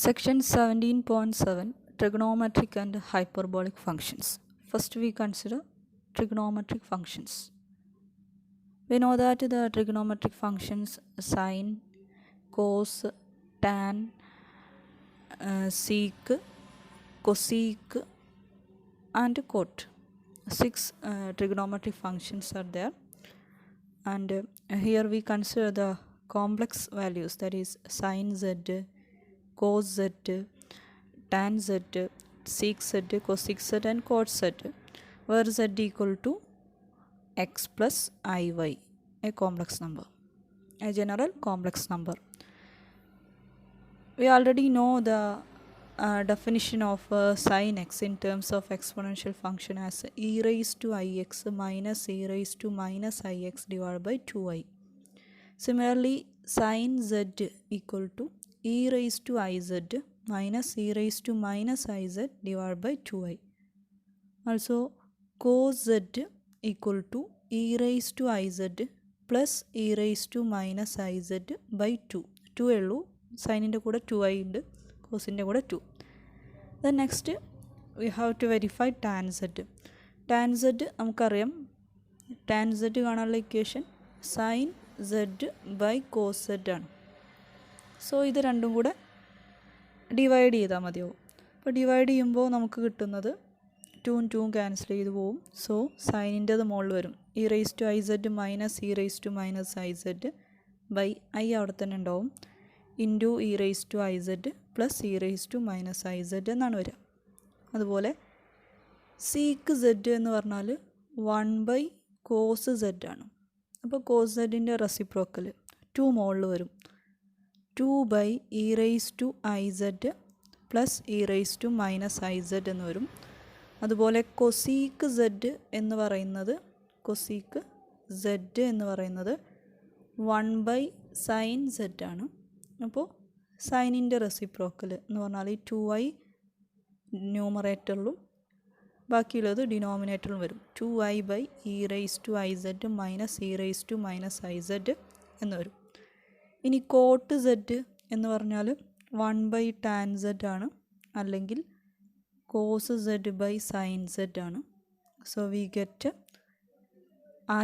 Section 17.7 Trigonometric and Hyperbolic Functions. First we consider trigonometric functions. We know that the trigonometric functions sine, cos, tan, sec, cosec and cot. 6 trigonometric functions are there, and here we consider the complex values, that is sin z, cos z, tan z, sec z, cosec z and cot z, where z equal to x plus iy, a complex number, a general complex number. We already know the definition of sin x in terms of exponential function as e raised to ix minus e raised to minus ix divided by 2i. Similarly, sin z equal to e raised to iz minus e raised to minus iz divided by 2i. Also, cos z equal to e raised to iz plus e raised to minus iz by 2. 2 ഉള്ളൂ, സൈനിൻ്റെ കൂടെ 2i ഉണ്ട്, കോസിൻ്റെ കൂടെ 2. Then next we have to verify tan z. Tan z നമുക്കറിയാം, tan z കാണാനുള്ള equation sin z by cos z ആണ്. So ഇത് രണ്ടും കൂടെ ഡിവൈഡ് ചെയ്താൽ മതിയാവും. അപ്പോൾ ഡിവൈഡ് ചെയ്യുമ്പോൾ നമുക്ക് കിട്ടുന്നത് 2ഉം 2ഉം ക്യാൻസൽ ചെയ്ത് പോവും. സോ സൈനിൻ്റെത് മുകളിൽ വരും, e raise to i z minus e raise to minus I said by i അവിടെ തന്നെ ഉണ്ടാവും, into e raise to i Z plus e raise to minus I z എന്നാണ് വരിക. അതുപോലെ സീക്ക് സെഡ് എന്ന് പറഞ്ഞാൽ 1 കോസ് സെഡ് ആണ്. അപ്പോൾ കോസ് സെഡിൻ്റെ റെസിപ്രോക്കൽ 2 മുകളിൽ വരും, 2 e raise to i Z plus e raise to minus I z എന്ന് വരും. അതുപോലെ കൊസീക്ക് സെഡ് എന്ന് പറയുന്നത് 1 സൈൻ സെഡ് ആണ്. അപ്പോൾ സൈനിൻ്റെ റെസിപ്രോക്കൽ എന്ന് പറഞ്ഞാൽ ഈ 2i ന്യൂമറേറ്ററിലും ബാക്കിയുള്ളത് ഡിനോമിനേറ്ററിലും വരും. 2i by e raise to i z minus e raise to minus I z എന്ന് വരും. ഇനി കോട്ട് സെഡ് എന്ന് പറഞ്ഞാൽ 1 ടാൻ സെഡ് ആണ്, അല്ലെങ്കിൽ cos z by sine z ആണ്. So we get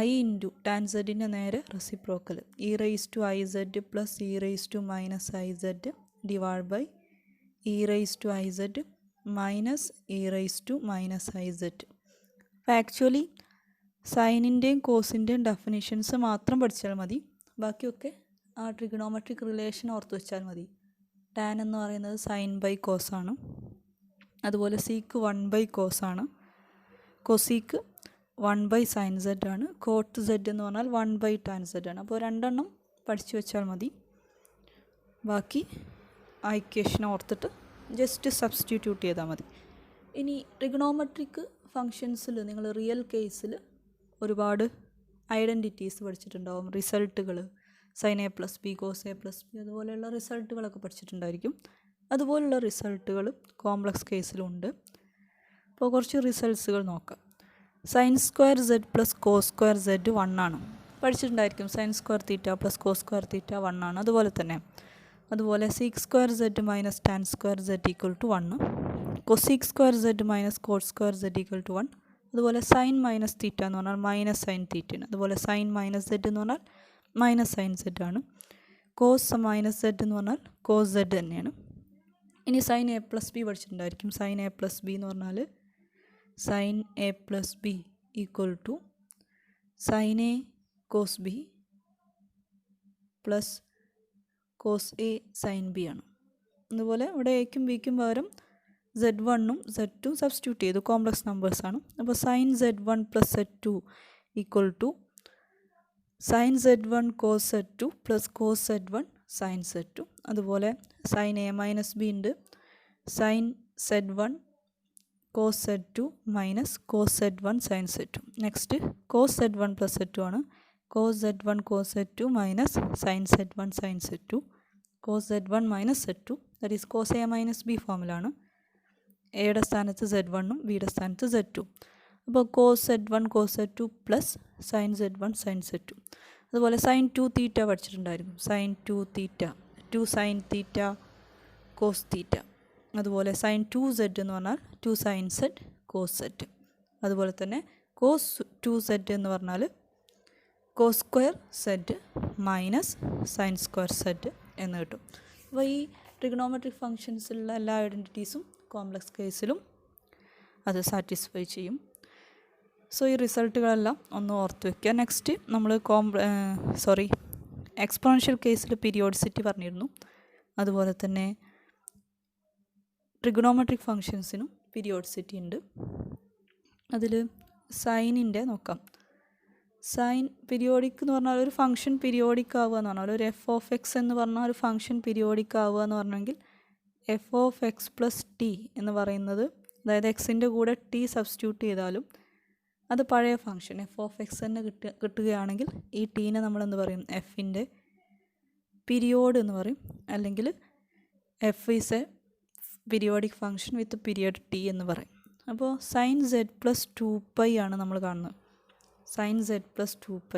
i into tan സെഡിൻ്റെ നേരെ reciprocal e raise to i Z plus e raise to minus I z divide by e raise to i z minus e raise to minus I z. അപ്പോൾ actually സൈനിൻ്റെയും കോസിൻ്റെയും definitions മാത്രം പഠിച്ചാൽ മതി, ബാക്കിയൊക്കെ ആ ട്രിഗണോമെട്രിക് റിലേഷൻ ഓർത്ത് വെച്ചാൽ മതി. ടാൻ എന്ന് പറയുന്നത് സൈൻ ബൈ കോസ് ആണ്, അതുപോലെ സീക്ക് 1 കോസ് ആണ്, കൊസീക്ക് 1 സൈൻ സെഡ് ആണ്, കോട്ട് സെഡ് എന്ന് പറഞ്ഞാൽ 1 ടാൻ സെഡ് ആണ്. അപ്പോൾ രണ്ടെണ്ണം പഠിച്ചു വെച്ചാൽ മതി, ബാക്കി ആ ഇക്വേഷൻ ഓർത്തിട്ട് ജസ്റ്റ് സബ്സ്റ്റിറ്റ്യൂട്ട് ചെയ്താൽ മതി. ഇനി ട്രിഗണോമെട്രിക് ഫങ്ഷൻസിൽ നിങ്ങൾ റിയൽ കേസിൽ ഒരുപാട് ഐഡൻറ്റിറ്റീസ് പഠിച്ചിട്ടുണ്ടാവും, റിസൾട്ടുകൾ sine A plus B cos A plus B അതുപോലെയുള്ള റിസൾട്ടുകളൊക്കെ പഠിച്ചിട്ടുണ്ടായിരിക്കും. അതുപോലുള്ള റിസൾട്ടുകൾ കോംപ്ലക്സ് കേസിലുണ്ട്. അപ്പോൾ കുറച്ച് റിസൾട്ട്സുകൾ നോക്കാം. Sine square z plus cos square z 1 ആണ്, പഠിച്ചിട്ടുണ്ടായിരിക്കും. Sine square theta plus cos square theta 1 ആണ്. അതുപോലെ sec square z minus tan square z equal to 1, cosec square z minus cot square z equal to 1. അതുപോലെ sine minus theta എന്ന് പറഞ്ഞാൽ minus sine തീറ്റയാണ്. അതുപോലെ sine minus z എന്ന് പറഞ്ഞാൽ minus sine z ആണ്. കോസ് മൈനസ് സെഡ് എന്ന് പറഞ്ഞാൽ കോസ് സെഡ് തന്നെയാണ്. ഇനി സൈൻ എ പ്ലസ് ബി പഠിച്ചിട്ടുണ്ടായിരിക്കും. സൈൻ എ പ്ലസ് ബി എന്ന് പറഞ്ഞാൽ sine A plus B equal to sine A cos B plus cos A sine B ആണ്. അതുപോലെ ഇവിടെ എക്കും ബിക്കും പകരം Z1ഉം Z2 സബ്സ്റ്റിറ്റ്യൂട്ട് ചെയ്തു, കോംപ്ലക്സ് നമ്പേഴ്സാണ്. അപ്പോൾ sine Z1 plus Z2 equal to sine Z1 cos Z2 plus cos Z1 sine Z2. അതുപോലെ sine a minus b ഉണ്ട്, sine Z1 cos Z2 minus cos Z1 sine Z2. Next cos Z1 plus Z2 ആണ്, cos Z1 cos Z2 minus sine Z1 sine Z2, cos Z1 minus Z2, that is cos a minus b ഫോമിലാണ്. എയുടെ സ്ഥാനത്ത് Z1ഉം ബിയുടെ സ്ഥാനത്ത് Z2. അപ്പോൾ cos Z1 cos Z2 plus sine Z1 sine Z2. അതുപോലെ sine 2 theta പഠിച്ചിട്ടുണ്ടായിരുന്നു. Sine 2 theta 2 sine theta cos theta. അതുപോലെ സൈൻ 2z എന്ന് പറഞ്ഞാൽ 2 സൈൻ z കോസ് z. അതുപോലെ തന്നെ കോസ് 2z എന്ന് പറഞ്ഞാൽ cos square z minus sine square z എന്ന് കിട്ടും. അപ്പോൾ ഈ ട്രിഗണോമെട്രിക് ഫങ്ഷൻസിലുള്ള എല്ലാ ഐഡൻറ്റിറ്റീസും കോംപ്ലക്സ് കേസിലും അത് സാറ്റിസ്ഫൈ ചെയ്യും. സോ ഈ റിസൾട്ടുകളെല്ലാം ഒന്ന് ഓർത്ത് വയ്ക്കുക. നെക്സ്റ്റ് നമ്മൾ എക്സ്പോണൻഷ്യൽ കേസിൽ പീരിയോഡിസിറ്റി പറഞ്ഞിരുന്നു. അതുപോലെ തന്നെ ട്രിഗണോമെട്രിക് ഫങ്ഷൻസിനും പീരിയോഡിസിറ്റി ഉണ്ട്. അതിൽ സൈനിൻ്റെ നോക്കാം. സൈൻ പീരിയോഡിക് എന്ന് പറഞ്ഞാൽ ഒരു ഫംഗ്ഷൻ പീരിയോഡിക് ആവുക എന്ന് പറഞ്ഞാൽ ഒരു എഫ് ഓഫ് എക്സ് എന്ന് പറഞ്ഞാൽ ഒരു ഫംഗ്ഷൻ പീരിയോഡിക് ആവുക എന്ന് പറഞ്ഞെങ്കിൽ F of X plus T എന്ന് പറയുന്നത്, അതായത് എക്സിൻ്റെ കൂടെ ടി സബ്സ്റ്റിറ്റ്യൂട്ട് ചെയ്താലും അത് പഴയ ഫംഗ്ഷൻ എഫ് ഓഫ് എക്സ് തന്നെ കിട്ടുകയാണെങ്കിൽ ഈ ടീനെ നമ്മളെന്ത് പറയും? എഫിൻ്റെ പീരിയോഡ് എന്ന് പറയും. അല്ലെങ്കിൽ F is A periodic function with period T എന്ന് പറയും. അപ്പോൾ സൈൻ z പ്ലസ് 2π ആണ് നമ്മൾ കാണുന്നത്. Sine z plus 2π.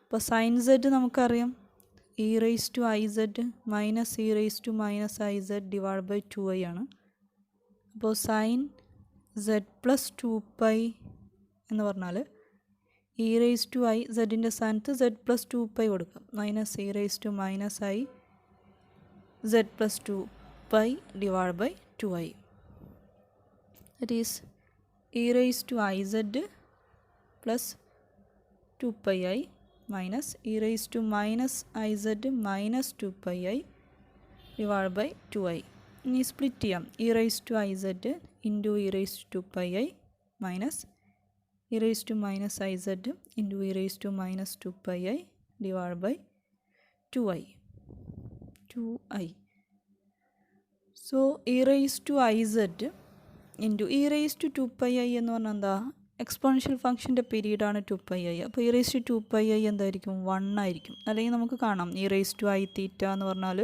അപ്പോൾ സൈൻ z നമുക്കറിയാം e rise to i z minus e rise to minus I z divide by 2i ആണ്. അപ്പോൾ സൈൻ z പ്ലസ് 2π എന്ന് പറഞ്ഞാൽ ഇ റൈസ് ടു ഐ സെഡിൻ്റെ സ്ഥാനത്ത് z പ്ലസ് 2π കൊടുക്കാം. Minus e rise to minus i z plus 2π divide by 2i. That is e raised to iz plus 2πi minus e raised to minus iz minus 2πi divided by 2i. ഇനി split ചെയ്യാം. e raised to iz into e raised to 2πi minus e raised to minus iz into e raised to minus 2πi divided by 2i. So e raised to iz into e raise to 2πi എന്ന് പറഞ്ഞാൽ എന്താ? എക്സ്പോണൻഷ്യൽ ഫംഗ്ഷൻ്റെ പീരീഡാണ് 2πi. അപ്പോൾ E raise to 2πi എന്തായിരിക്കും? 1 ആയിരിക്കും. അല്ലെങ്കിൽ നമുക്ക് കാണാം e raise to i theta എന്ന് പറഞ്ഞാൽ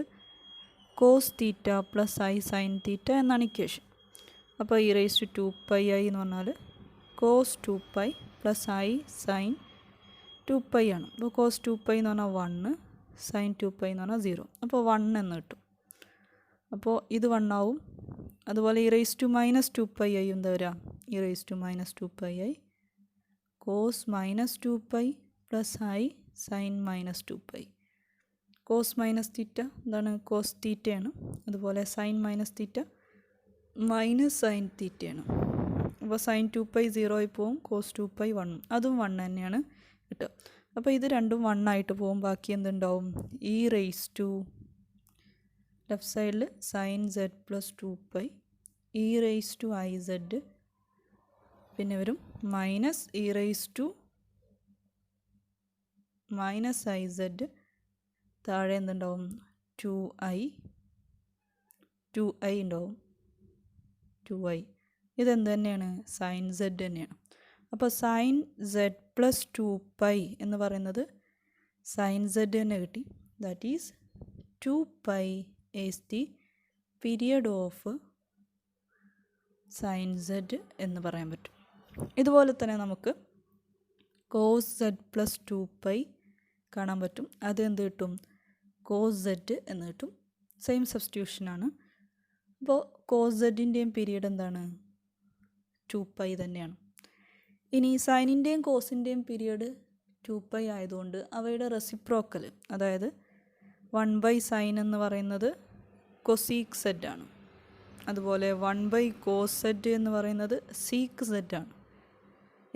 cos theta plus i sine theta എന്നാണ് ഇക്വേഷൻ. അപ്പോൾ ഇ റേസ് ടു 2πi എന്ന് പറഞ്ഞാൽ കോസ് 2π പ്ലസ് ഐ സൈൻ 2π ആണ്. അപ്പോൾ കോസ് 2π എന്ന് പറഞ്ഞാൽ 1, സൈൻ 2π എന്ന് പറഞ്ഞാൽ 0. അപ്പോൾ 1 എന്ന് കിട്ടും. അപ്പോൾ ഇത് 1 ആവും. അതുപോലെ E raise to minus 2πi എന്താ വരിക? E raise to minus 2πi cos minus 2π plus i sine minus 2π. Cos minus theta എന്താണ്? കോസ് തീറ്റയാണ്. അതുപോലെ sine minus theta minus sine തീറ്റയാണ്. അപ്പോൾ സൈൻ 2π 0 ആയി പോവും, കോസ് 2π 1, അതും 1 തന്നെയാണ് കിട്ടുക. അപ്പോൾ ഇത് രണ്ടും 1 ആയിട്ട് പോവും. ബാക്കി എന്തുണ്ടാവും? ഇ റേസ് ടു ലെഫ്റ്റ് സൈഡിൽ sine z plus 2π e raise to i z, പിന്നെ വരും minus e raise to minus I z, താഴെ എന്തുണ്ടാവും? 2i ഉണ്ടാവും. 2i ഇതെന്ത് തന്നെയാണ്? സൈൻ z തന്നെയാണ്. അപ്പോൾ സൈൻ z പ്ലസ് 2π എന്ന് പറയുന്നത് സൈൻ z തന്നെ കിട്ടി. That is 2π is the period of sin z എന്ന് പറയാൻ പറ്റും. ഇതുപോലെ തന്നെ നമുക്ക് കോസ് z പ്ലസ് 2π കാണാൻ പറ്റും. അത് എന്ത് കിട്ടും? കോസ് z എന്ന് കിട്ടും. സെയിം സബ്സ്റ്റിറ്റ്യൂഷനാണ്. അപ്പോൾ കോസ് zൻ്റെയും പീരീഡ് എന്താണ്? 2π തന്നെയാണ്. ഇനി സൈനിൻ്റെയും കോസിൻ്റെയും പീരീഡ് 2π ആയതുകൊണ്ട് അവയുടെ റെസിപ്രോക്കൽ, അതായത് 1/sin എന്ന് പറയുന്നത് കൊസീക് z ആണ്. അതുപോലെ 1/cos z എന്ന് പറയുന്നത് സീക്ക് z ആണ്.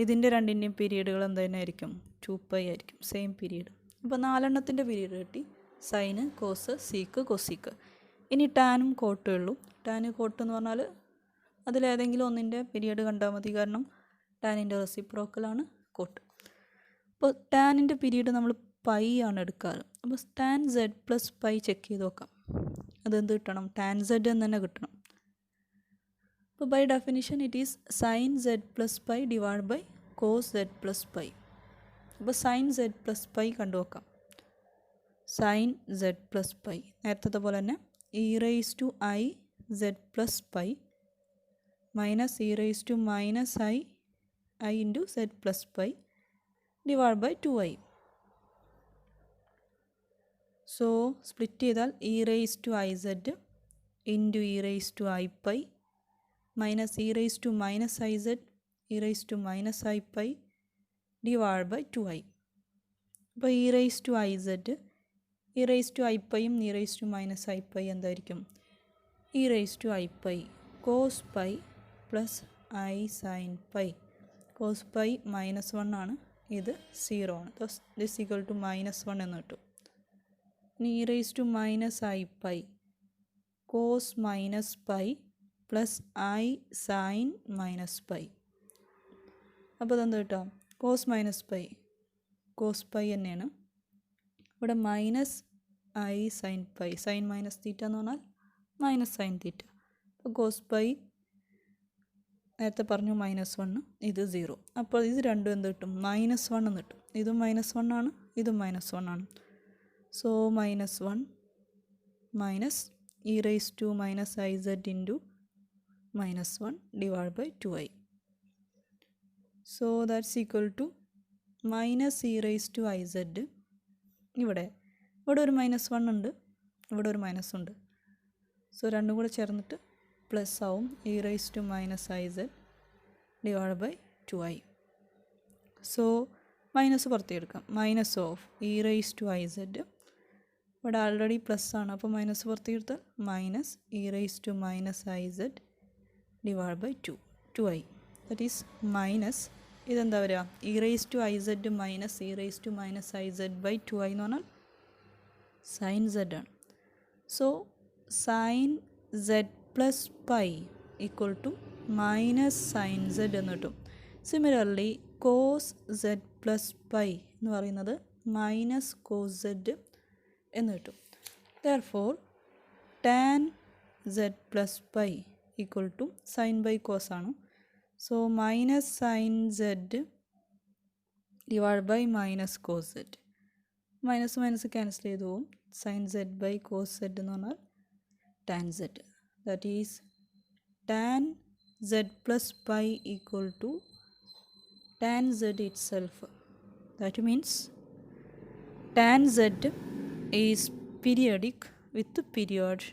ഇതിൻ്റെ രണ്ടിൻ്റെയും പീരീഡുകൾ എന്ത് തന്നെ ആയിരിക്കും? 2π ആയിരിക്കും. Same period. അപ്പോൾ 4 പീരീഡ് കിട്ടി. Sine, cos, sec, cosec. ഇനി ടാനും കോട്ടേ ഉള്ളൂ. ടാന് കോട്ട് എന്ന് പറഞ്ഞാൽ അതിലേതെങ്കിലും ഒന്നിൻ്റെ പീരീഡ് കണ്ടാൽ മതി. കാരണം ടാനിൻ്റെ റെസിപ്രോക്കലാണ് കോട്ട്. അപ്പോൾ ടാനിൻ്റെ പീരീഡ് നമ്മൾ പൈ ആണ് എടുക്കാറ്. അപ്പോൾ tan z plus pi check ചെയ്ത് നോക്കാം. അതെന്ത് കിട്ടണം? ടാൻ z എന്ന് തന്നെ കിട്ടണം. അപ്പോൾ by definition it is sine z plus pi divide by cos z plus pi. അപ്പോൾ സൈൻ z പ്ലസ് പൈ കണ്ടു നോക്കാം. സൈൻ z പ്ലസ് പൈ നേരത്തെ പോലെ തന്നെ e raise to i z plus pi minus e raise to minus i into z plus pi divide by 2i. So split ചെയ്താൽ e raise to i z into e raised to I pi minus e raised to minus iz e raised to minus I pi divided by 2i. അപ്പോൾ e raised to iz e raised to I pi e raised to minus I pi എന്തായിരിക്കും? e raised to I pi cos pi plus I sin pi. cos pi minus 1 ആണ്, ഇത് 0 ആണ്. this equal to minus 1 എന്ന് കിട്ടും. ഇനി e raised to minus I pi cos minus pi plus I sin minus pi. അപ്പോൾ ഇതെന്ത് കിട്ടാം? Cos pi തന്നെയാണ്. ഇവിടെ minus i sine pi, sine minus theta എന്ന് പറഞ്ഞാൽ മൈനസ് സൈൻ തീറ്റ. അപ്പോൾ കോസ് പൈ നേരത്തെ പറഞ്ഞു -1, ഇത് 0. അപ്പോൾ ഇത് രണ്ടും എന്ത് കിട്ടും? -1 എന്ന് കിട്ടും. ഇതും -1 ആണ്, ഇതും -1 ആണ്. So -1 minus e raised to minus iz into -1 divided by 2i. So that's equal to minus e raised to iz. ഇവിടെ ഒരു -1 ഉണ്ട്, ഇവിടെ ഒരു മൈനസ് ഉണ്ട്. സോ രണ്ടും കൂടെ ചേർന്നിട്ട് പ്ലസ് ആവും e raised to minus iz divided by 2i. So minus പുറത്തേക്കെടുക്കാം. Minus of e raised to iz ഇവിടെ ആൾറെഡി പ്ലസ് ആണ്, അപ്പോൾ മൈനസ് പുറത്തേക്കെടുത്താൽ minus e raised to minus iz divided by 2i. That is minus ഇതെന്താ വരിക? e raised to iz minus e raised to minus iz by 2i എന്ന് പറഞ്ഞാൽ sine z ആണ്. So sine z plus pi equal to minus sine z എന്ന് കിട്ടും. Similarly cos z plus pi എന്ന് പറയുന്നത് minus cos z എന്ന് കിട്ടും. Therefore tan z plus pi equal to sine by cos ആണ്. So minus sine z divide by minus cos z. Minus minus cancel ചെയ്ത് പോവും. Sine z by cos z എന്ന് പറഞ്ഞാൽ tan z. That is tan z plus pi equal to tan z itself. That means tan z is periodic with period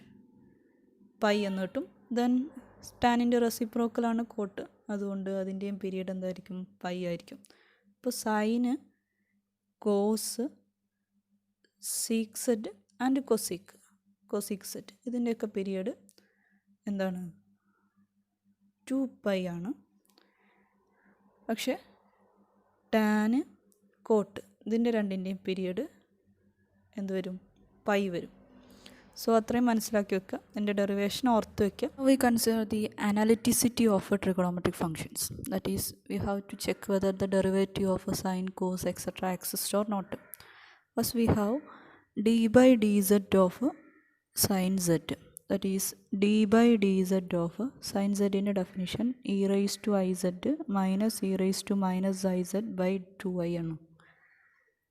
pi എന്ന് കിട്ടും. Then ടാനിൻ്റെ റെസിപ്രോക്കലാണ് coat, അതുകൊണ്ട് അതിൻ്റെയും period എന്തായിരിക്കും? Pi ആയിരിക്കും. അപ്പോൾ sine, cos, sec z and cosec z ഇതിൻ്റെയൊക്കെ period എന്താണ്? 2π ആണ്. പക്ഷേ ടാന്, കോട്ട് ഇതിൻ്റെ രണ്ടിൻ്റെയും പീരിയഡ് എന്ത് വരും? പൈ വരും. സോ അത്രയും മനസ്സിലാക്കി വെക്കുക. എൻ്റെ ഡെറിവേഷൻ ഓർത്ത് വയ്ക്കുക. We consider the analyticity of trigonometric functions. That is we have to check whether the derivative of sine, cos etcetera exist or not. First we have d by dz of sin z. That is d by dz of sin z in definition e raised to iz minus e raised to minus iz by 2i ആണ്.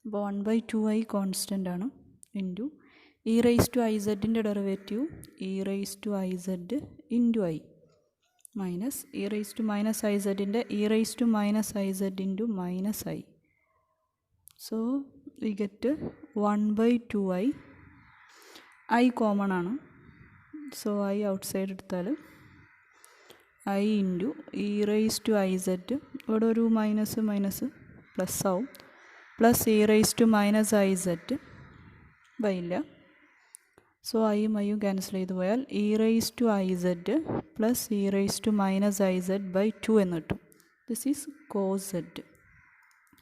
അപ്പോൾ 1/2i constant ആണ് into e raised to izൻ്റെ derivative e raised to iz into i minus e raised to minus izൻ്റെ e raised to minus iz into minus i. So we get 1/2i. i common ആണ്. So i outside എടുത്താൽ i into e raised to iz ഇവിടെ ഒരു minus plus ആവും, plus e raised to minus iz ബൈയില്ല. So ഐയും ഐയും cancel ചെയ്ത് പോയാൽ e raised to iz plus e raised to minus iz by 2 എന്ന് കിട്ടും. This is cos z.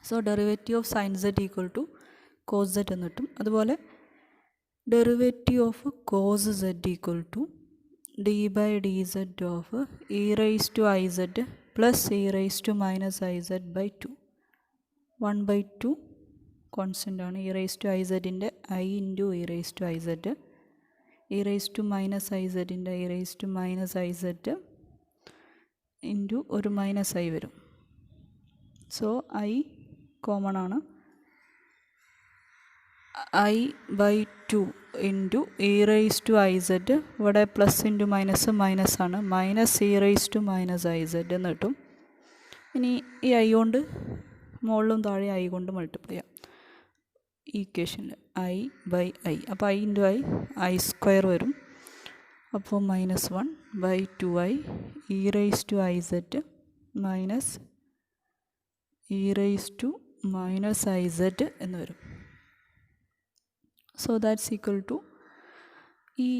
So derivative of sine z equal to cos z എന്ന് കിട്ടും. അതുപോലെ derivative of cos z equal to d by dz of e raised to iz plus e raised to minus iz by 2. 1/2 constant ആണ്. e raised to izൻ്റെ i into e raised to iz, e raised to minus izൻ്റെ e raised to minus iz into ഒരു minus i വരും. So i common ആണ്. i by 2 into e raised to iz ഇവിടെ plus into minus ആണ്, minus e raised to minus iz എന്ന് കിട്ടും. ഇനി ഈ i കൊണ്ട് മുകളിലും താഴെ i കൊണ്ട് മൾട്ടിപ്ലൈ ചെയ്യാം ഈ ഇക്വേഷനിൽ i by i. അപ്പോൾ i ഇൻറ്റു i സ്ക്വയർ വരും. അപ്പോൾ -1/2i e raised to iz minus e raised to iz എന്ന് വരും. സോ ദാറ്റ്സ് ഈക്വൽ ടു ഈ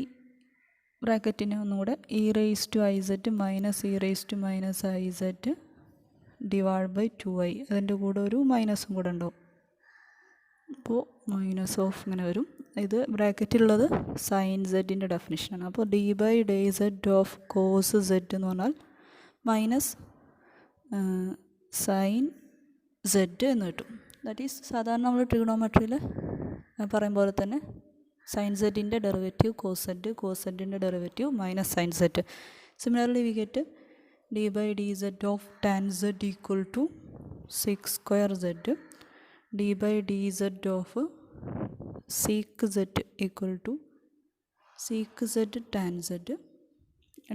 ബ്രാക്കറ്റിനെ ഒന്നുകൂടെ e raised to iz minus e raised to iz divide by 2i, അതിൻ്റെ കൂടെ ഒരു മൈനസും കൂടെ ഉണ്ടാവും. അപ്പോൾ മൈനസ് ഓഫ് ഇങ്ങനെ വരും. ഇത് ബ്രാക്കറ്റിലുള്ളത് സൈൻ സെഡിൻ്റെ ഡെഫിനിഷനാണ്. അപ്പോൾ d by d z of cos z എന്ന് പറഞ്ഞാൽ മൈനസ് സൈൻ സെഡ് എന്ന് കിട്ടും. ദാറ്റ് ഈസ് സാധാരണ നമ്മൾ ട്രിഗണോമെട്രിയിൽ പറയും പോലെ തന്നെ സൈൻ സെഡിൻ്റെ ഡെറിവേറ്റീവ് കോസ് സെഡിൻ്റെ derivative minus sine Z. Similarly we get d by dz of tan z equal to 6 square z, d by dz of sec z equal to sec z tan z,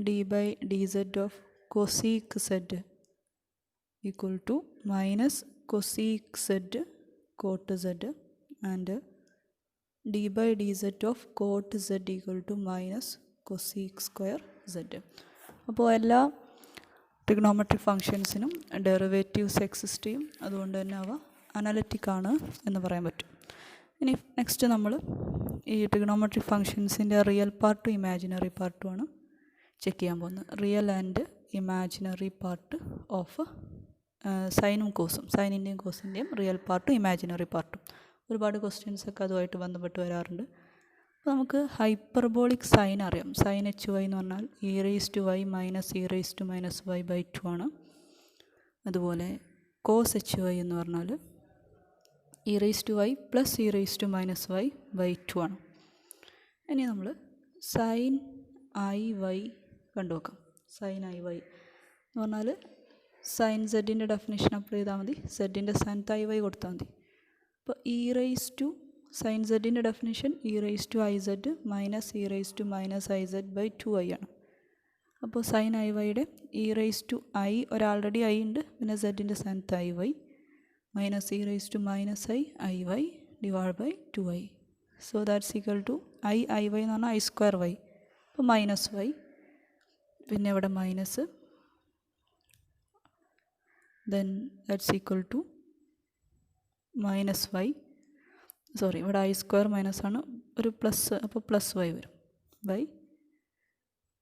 d by dz of cosec z equal to minus cosec z cot z, and d by dz of cot z equal to minus cosec square z. അപ്പോൾ എല്ലാ trigonometric ഫങ്ഷൻസിനും derivatives exist ചെയ്യും. അതുകൊണ്ട് തന്നെ അവ analytic ആണ് എന്ന് പറയാൻ പറ്റും. ഇനി നെക്സ്റ്റ് നമ്മൾ ഈ ട്രിഗണോമെട്രിക് ഫങ്ഷൻസിൻ്റെ റിയൽ പാർട്ടും ഇമാജിനറി പാർട്ടുമാണ് ചെക്ക് ചെയ്യാൻ പോകുന്നത്. Real and imaginary part of സൈനും കോസും, സൈനിൻ്റെയും കോസിൻ്റെയും റിയൽ പാർട്ടും ഇമാജിനറി പാർട്ടും. ഒരുപാട് ക്വസ്റ്റ്യൻസൊക്കെ അതുമായിട്ട് ബന്ധപ്പെട്ട് വരാറുണ്ട്. അപ്പോൾ നമുക്ക് ഹൈപ്പർബോളിക് സൈൻ അറിയാം. സൈൻ എച്ച് വൈ എന്ന് പറഞ്ഞാൽ e raised to y minus e raised to minus y by 2 ആണ്. അതുപോലെ കോസ് എച്ച് വൈ എന്ന് പറഞ്ഞാൽ e raised to y plus e raised to minus y by 2 ആണ്. ഇനി നമ്മൾ സൈൻ ഐ വൈ കണ്ടുവെക്കാം. സൈൻ ഐ വൈ എന്ന് പറഞ്ഞാൽ സൈൻ സെഡിൻ്റെ ഡെഫിനേഷൻ അപ്ലൈ ചെയ്താൽ മതി, സെഡിൻ്റെ സ്ഥാനത്ത് ഐ വൈ കൊടുത്താൽ മതി. അപ്പോൾ e raised to സൈൻ സെഡിൻ്റെ definition e raised to iz minus e raised to minus iz by 2i ആണ്. അപ്പോൾ സൈൻ ഐ വൈയുടെ e raised to i ഒരാൾറെഡി ഐ ഉണ്ട്, പിന്നെ സെഡിൻ്റെ സ്ഥാനത്ത് I Y minus e raised to minus I Y divide by 2i. So that's equal to I Y എന്ന് പറഞ്ഞാൽ i സ്ക്വയർ വൈ, അപ്പോൾ മൈനസ് വൈ, പിന്നെ ഇവിടെ minus, then that's equal to minus Y, sorry ഇവിടെ I square minus ആണ്, ഒരു plus, അപ്പോൾ plus Y വരും ബൈ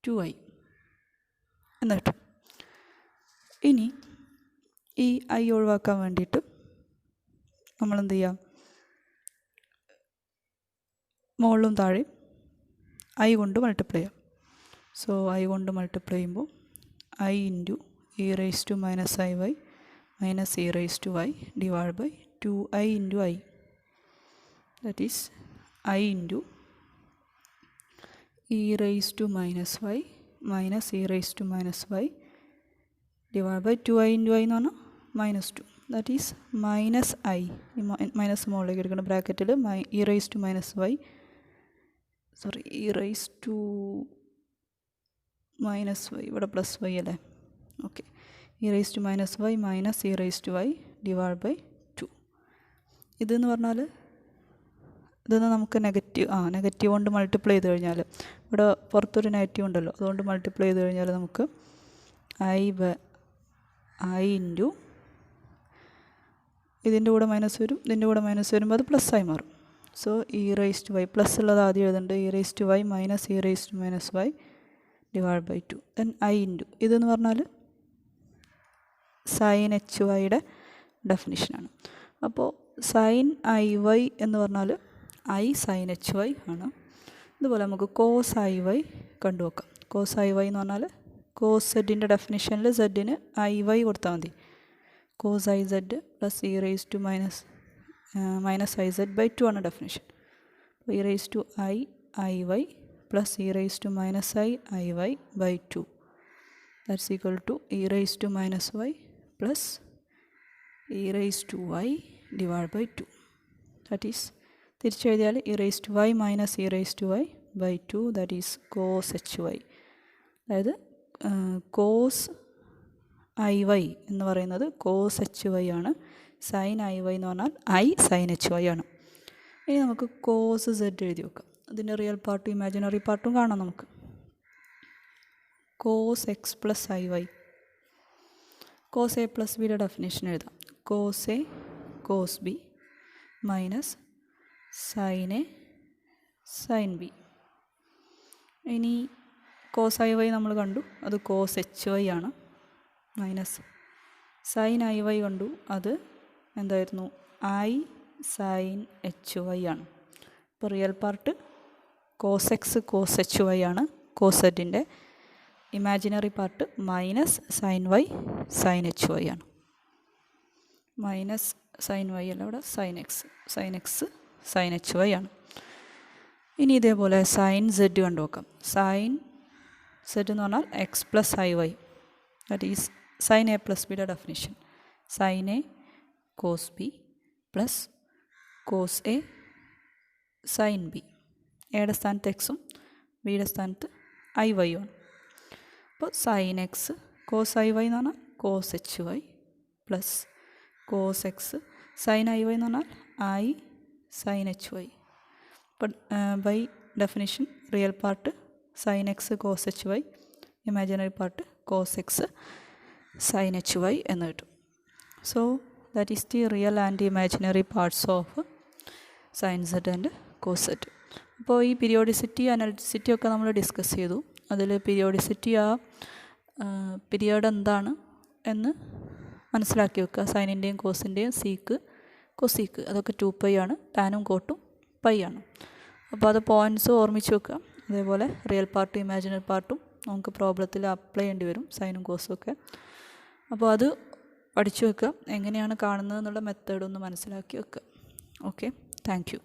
2i എന്നിട്ട് ഇനി ഈ ഐ ഒഴിവാക്കാൻ വേണ്ടിയിട്ട് നമ്മളെന്ത് ചെയ്യാം, മുകളിലും താഴെ ഐ കൊണ്ട് മൾട്ടിപ്ലൈ ചെയ്യാം. സോ ഐ കൊണ്ട് മൾട്ടിപ്ലൈ ചെയ്യുമ്പോൾ i into e raised to minus i y minus e raised to y divide by 2i into i. That is I into e raised to minus y minus e raised to minus y divided by 2i into I എന്ന് പറഞ്ഞാൽ minus 2. That is minus I, minus മുകളിലേക്ക് എടുക്കുന്ന ബ്രാക്കറ്റിൽ e raised to minus y, sorry e raised to minus y, ഇവിടെ plus y അല്ലേ, okay, e raised to minus y minus e raised to y divided by 2. ഇതെന്ന് പറഞ്ഞാൽ ഇതൊന്ന് നമുക്ക് negative കൊണ്ട് മൾട്ടിപ്ലൈ ചെയ്ത് കഴിഞ്ഞാൽ, ഇവിടെ പുറത്തൊരു നെഗറ്റീവ് ഉണ്ടല്ലോ, അതുകൊണ്ട് മൾട്ടിപ്ലൈ ചെയ്ത് കഴിഞ്ഞാൽ നമുക്ക് ഐ ഇൻറ്റു ഇതിൻ്റെ കൂടെ മൈനസ് വരും, ഇതിൻ്റെ കൂടെ മൈനസ് വരുമ്പോൾ അത് പ്ലസ് ആയി മാറും. So e raised to y plus ഉള്ളത് ആദ്യം എഴുതുന്നുണ്ട്, e raised to y minus e raised to minus y divide by 2. Then i into ഇതെന്ന് പറഞ്ഞാൽ സൈൻ എച്ച് വൈയുടെ ഡെഫിനിഷനാണ്. അപ്പോൾ സൈൻ ഐ വൈ എന്ന് പറഞ്ഞാൽ ഐ സൈൻ എച്ച് വൈ ആണ്. ഇതുപോലെ നമുക്ക് കോസ് ഐ വൈ കണ്ടുവെക്കാം. കോസ് ഐ വൈ എന്ന് പറഞ്ഞാൽ കോസ് സെഡിൻ്റെ ഡെഫിനിഷനിൽ സെഡിന് ഐ വൈ കൊടുത്താൽ മതി. Cos I Z plus e raised to minus I said by 2 ആണ് definition. e raised to I Y plus e raised to minus I Y by 2. That's equal to e raised to minus y plus e raised to y divide by 2. That is തിരിച്ചെഴുതിയാൽ e raised to y minus e raised to y by 2, that is cos H y. അതായത് cos I Y എന്ന് പറയുന്നത് cos H Y ആണ്, sine I Y എന്ന് പറഞ്ഞാൽ I sine H Y ആണ്. ഇനി നമുക്ക് കോസ് സെഡ് എഴുതി വെക്കാം. അതിൻ്റെ റിയൽ പാർട്ടും ഇമാജിനറി പാർട്ടും കാണാം നമുക്ക്. Cos X plus I Y. Cos A plus ബിയുടെ ഡെഫിനേഷൻ എഴുതാം. Cos A cos B minus sine A sine B. ഇനി കോസ് ഐ വൈ നമ്മൾ കണ്ടു, അത് കോസ് എച്ച് വൈ ആണ്. മൈനസ് സൈൻ ഐ വൈ കണ്ടു, അത് എന്തായിരുന്നു? ഐ സൈൻ എച്ച് വൈ ആണ്. ഇപ്പോൾ real part cos X cos H Y ആണ് കോസ് സെറ്റിൻ്റെ. Imaginary part minus sine Y sine H Y ആണ്. മൈനസ് സൈൻ വൈ അല്ല, ഇവിടെ sine x sine H Y ആണ്. ഇനി ഇതേപോലെ സൈൻ സെഡ് കണ്ടു നോക്കാം. സൈൻ സെഡ് എന്ന് പറഞ്ഞാൽ X plus I Y, that is sine A plus ബിയുടെ definition. Sine A cos B plus cos A sine B. എയുടെ സ്ഥാനത്ത് എക്സും ബിയുടെ സ്ഥാനത്ത് ഐ വൈയും ആണ്. അപ്പോൾ sine X cos I Y എന്ന് പറഞ്ഞാൽ cos H Y plus cos X sine I Y എന്ന് പറഞ്ഞാൽ ഐ സൈൻ എച്ച് വൈ. അപ്പോൾ by definition real part sine X cos H Y, imaginary part cos X sine H Y എന്ന് കിട്ടും. So that is the real and imaginary parts of sine z and cos z. അപ്പോൾ ഈ periodicity analyticity ഒക്കെ നമ്മൾ discuss ചെയ്തു. അതിൽ periodicity period എന്താണ് എന്ന് മനസ്സിലാക്കി വെക്കുക. സൈനിൻ്റെയും കോസിൻ്റെയും സീക്ക് കൊസീക്ക് അതൊക്കെ 2π ആണ്. ടാനും കോട്ടും പൈ ആണ്. അപ്പോൾ അത് പോയിൻറ്റ്സ് ഓർമ്മിച്ച് വെക്കുക. അതേപോലെ റിയൽ പാർട്ടും ഇമാജിനറി പാർട്ടും നമുക്ക് പ്രോബ്ലത്തിൽ അപ്ലൈ ചെയ്യേണ്ടി വരും, സൈനും കോസും ഒക്കെ. അപ്പോൾ അത് പഠിച്ചു വെക്കുക. എങ്ങനെയാണ് കാണുന്നത് എന്നുള്ള മെത്തേഡ് ഒന്ന് മനസ്സിലാക്കി വെക്കുക. Okay, thank you.